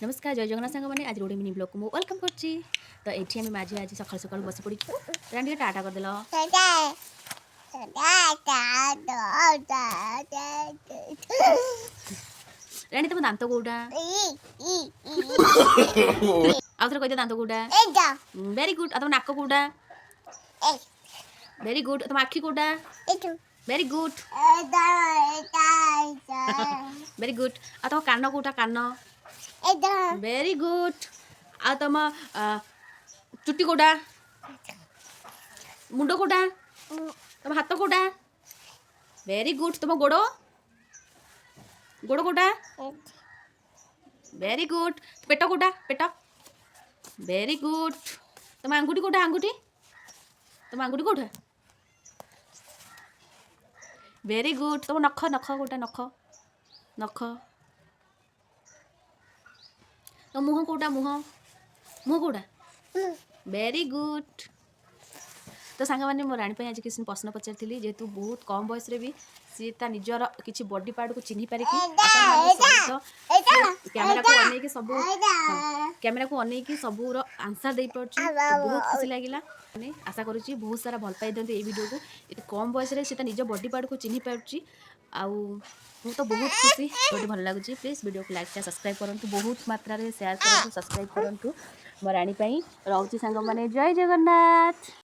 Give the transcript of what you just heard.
नमस्कार जय जगन्नाथ सांग मैंने आज गोटे मिनी ब्लॉग को वेलकम कर तो ये आम आज आज सका सका बस पड़ी रानी टाटा करदेल रानी तुम दांत कौटा आउ थे कह दांत कौटा वेरी गुड तुम नाक कौटा वेरी गुड तुम आखि कौटा वेरी गुड वेरी गुड आ तुम कान कौटा कान वेरी गुड आ तुम चुट्टी कौटा मुंड कौटा तुम हाथ कौटा वेरी गुड तुम गोड़ गोड़ कौटा वेरी गुड पेट कौटा पेट वेरी गुड तुम आंगुठी कौटा आंगुठी तुम आंगुठी कौटा वेरी गुड तुम नख नख कौटा नख नख तो मुह कौटा मुह मुह कौटा वेरी गुड तो सांग मैंने मो राणी आज किसी प्रश्न पचारि जेहेतु बहुत कम बयस भी सी निजर किसी बॉडी पार्ट को चिन्ह पारे कैमेरा को अनेक सब कैमेरा को अनेक सब आंसर दे पार्टी बहुत खुशी लगे आशा करुँची बहुत सारा भल पाई दिखाते ये वीडियो को ये कम बयस से निज बॉडी पार्ट को चिन्ह पार्टी आउ तो बहुत खुशी बहुत भल लगुच प्लीज वीडियो को लाइक सब्सक्राइब करूँ बहुत मात्रा शेयर करूँ सब्सक्राइब करूँ मो राणी रोचे सांग मैंने जय जगन्नाथ।